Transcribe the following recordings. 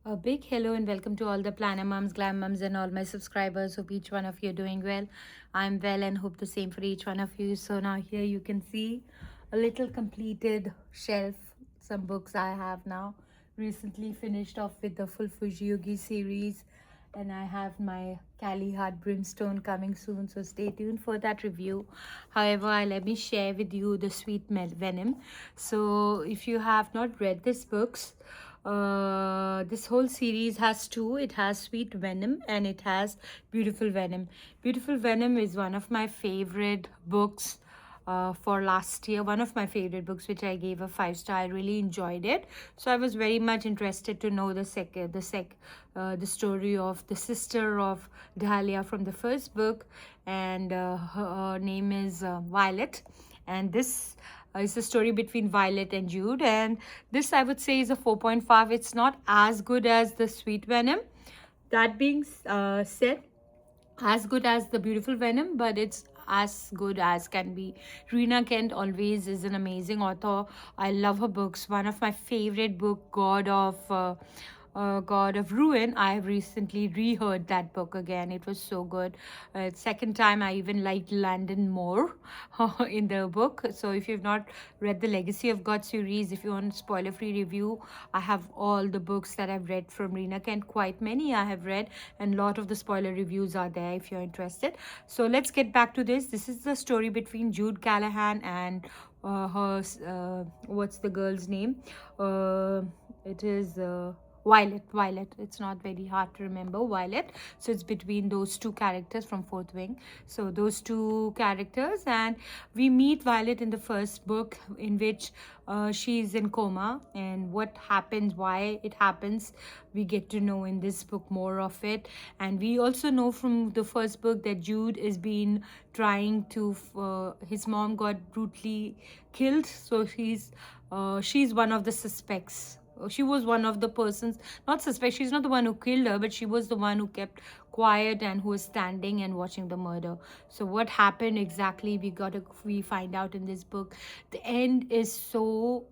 A big hello and welcome to all the Planner Mums, Glam Mums, and all my subscribers. Hope each one of you are doing well. I'm well and hope the same for each one of you. So now here you can see a little completed shelf, some books I have now. Recently finished off with the full Fuji series, and I have my Cali Heart Brimstone coming soon. So stay tuned for that review. However, let me share with you the Sweet Venom. So if you have not read these books, this whole series has two. It has Sweet Venom and it has Beautiful Venom. Beautiful Venom is one of my favorite books for last year. One of my favorite books, which I gave a 5-star. I really enjoyed it. So I was very much interested to know the story of the sister of Dahlia from the first book, and her name is Violet. And this it's a story between Violet and Jude, and this I would say is a 4.5. It's not as good as the Sweet Venom. That being said, as good as the Beautiful Venom, but it's as good as can be. Rina Kent always is an amazing author. I love her books. One of my favorite book, God of Ruin. I have recently reheard that book again. It was so good. Second time, I even liked Landon more in the book. So if you've not read the Legacy of God series, if you want a spoiler-free review, I have all the books that I've read from Rina Kent. Quite many I have read, and a lot of the spoiler reviews are there if you're interested. So let's get back to this. This is the story between Jude Callahan and what's the girl's name? It is Violet. It's not very hard to remember. Violet. So it's between those two characters from Fourth Wing. So those two characters, and we meet Violet in the first book, in which she's in coma, and what happens, why it happens, we get to know in this book more of it. And we also know from the first book that Jude is been trying to his mom got brutally killed, so she's one of the suspects. She was one of the persons, not suspect, she's not the one who killed her, but she was the one who kept quiet and who was standing and watching the murder. So what happened exactly, we find out in this book. The end is so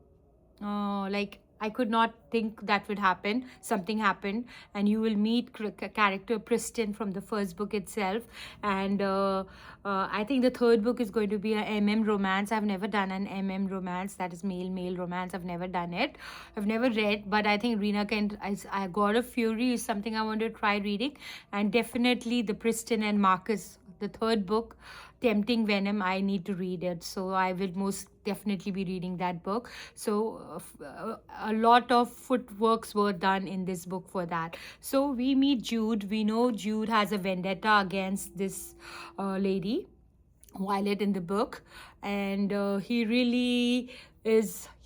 like I could not think that would happen. Something happened, and you will meet character Preston from the first book itself. And I think the third book is going to be a MM romance. I've never done an MM romance, that is male romance. I've never done it. I've never read, but I think Rina Kent, I God of Fury is something I want to try reading, and definitely the Preston and Marcus, the third book, Tempting Venom, I need to read it. So I will most definitely be reading that book. So a lot of footworks were done in this book for that. So we meet Jude. We know Jude has a vendetta against this lady Violet in the book, and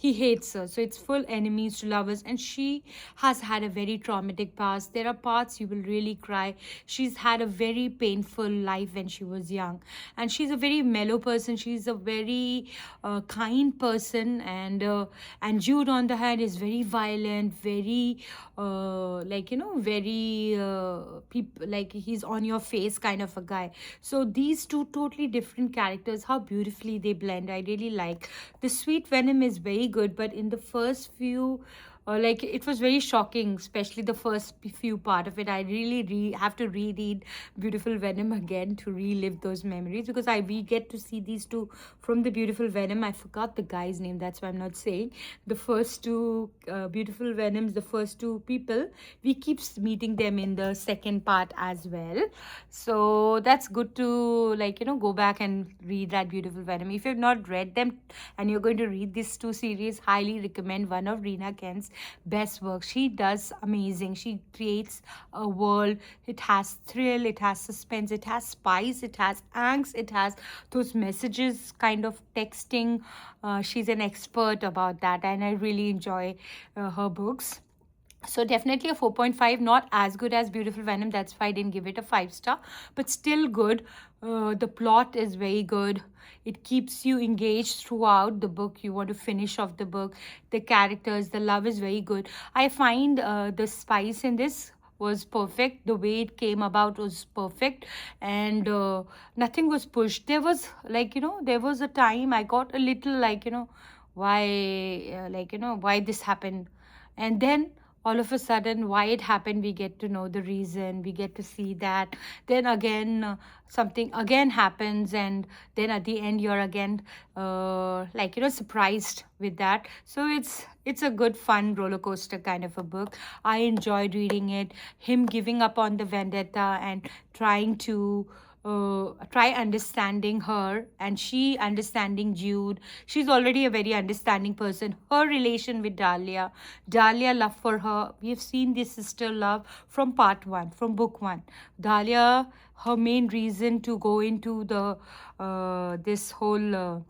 he hates her. So it's full enemies to lovers, and she has had a very traumatic past. There are parts you will really cry. She's had a very painful life when she was young, and she's a very mellow person. She's a very kind person, and Jude on the hand is very violent, very very like he's on your face kind of a guy. So these two totally different characters, how beautifully they blend. I really like. The Sweet Venom is very good, but in the first few it was very shocking, especially the first few part of it. I really have to reread Beautiful Venom again to relive those memories, because we get to see these two from the Beautiful Venom. I forgot the guy's name, that's why I'm not saying. The first two Beautiful Venoms, the first two people, we keep meeting them in the second part as well. So that's good to go back and read that Beautiful Venom. If you've not read them and you're going to read these two series, highly recommend. One of Rina Kent's best work. She does amazing. She creates a world. It has thrill, it has suspense, it has spice, it has angst, it has those messages kind of texting. She's an expert about that, and I really enjoy her books. So definitely a 4.5, not as good as Beautiful Venom. That's why I didn't give it a 5-star, but still good. The plot is very good. It keeps you engaged throughout the book. You want to finish off the book. The characters, the love is very good. I find the spice in this was perfect. The way it came about was perfect, and nothing was pushed. There was there was a time I got a little why why this happened, and then all of a sudden why it happened, we get to know the reason, we get to see that. Then again something again happens, and then at the end you're again like, you know, surprised with that. So it's a good fun roller coaster kind of a book. I enjoyed reading it, him giving up on the vendetta and trying to try understanding her, and she understanding Jude. She's already a very understanding person. Her relation with Dahlia love for her. We've seen this sister love from part one, from book one. Dahlia, her main reason to go into the this whole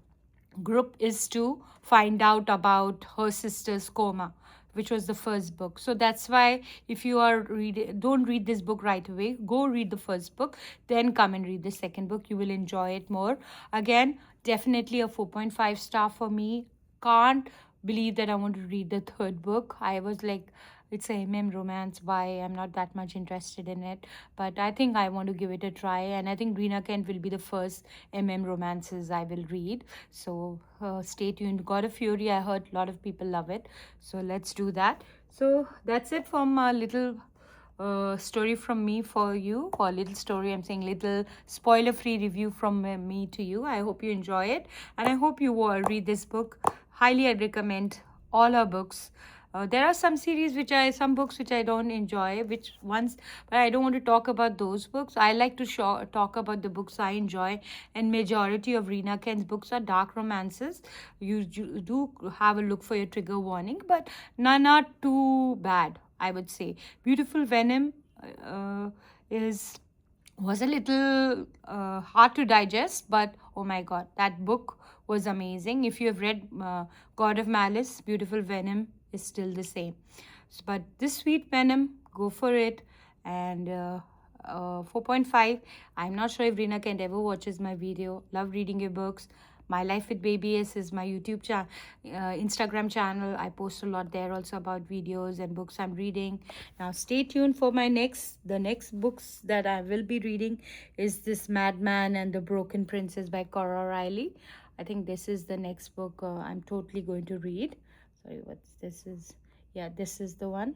group is to find out about her sister's coma, which was the first book. So that's why, if you are reading, don't read this book right away, go read the first book, then come and read the second book. You will enjoy it more. Again, definitely a 4.5 star for me. Can't believe that I want to read the third book. I was like, it's a romance. Why? I'm not that much interested in it. But I think I want to give it a try. And I think Rina Kent will be the first romances I will read. So stay tuned. God of Fury, I heard a lot of people love it. So let's do that. So that's it from a little story from me for you, or little story, I'm saying little spoiler free review from me to you. I hope you enjoy it, and I hope you read this book. Highly I recommend all her books. There are some books which I don't enjoy, which ones, but I don't want to talk about those books. I like to talk about the books I enjoy, and majority of Rina Kent's books are dark romances. You do have a look for your trigger warning, but none are too bad, I would say. Beautiful Venom is was a little hard to digest, but oh my god, that book was amazing. If you have read God of Malice, Beautiful Venom is still the same. But this Sweet Venom, go for it. And 4.5. I'm not sure if Rina Kent ever watches my video. Love reading your books. My Life with Baby S is my YouTube Instagram channel. I post a lot there also about videos and books I'm reading. Now stay tuned for the next books that I will be reading is this Madman and the Broken Princess by Cora Riley. I think this is the next book I'm totally going to read. Sorry, what's this is? Yeah, this is the one.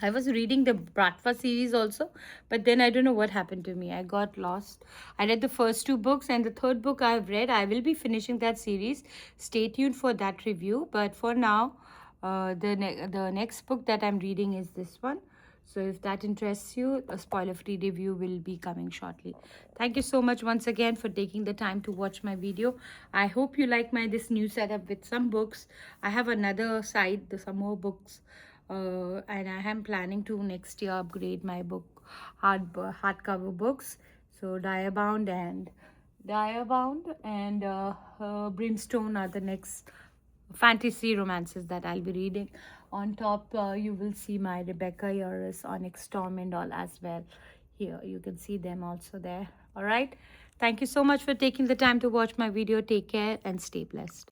I was reading the Bratva series also, but then I don't know what happened to me. I got lost. I read the first two books, and the third book I've read. I will be finishing that series. Stay tuned for that review. But for now, the next book that I'm reading is this one. So if that interests you, a spoiler-free review will be coming shortly. Thank you so much once again for taking the time to watch my video. I hope you like this new setup with some books. I have another side, some more books. And I am planning to next year upgrade my book hardcover books. So Diabound and Brimstone are the next fantasy romances that I'll be reading. On top, you will see my Rebecca Yarros, Onyx Storm and all as well. Here, you can see them also there. All right. Thank you so much for taking the time to watch my video. Take care and stay blessed.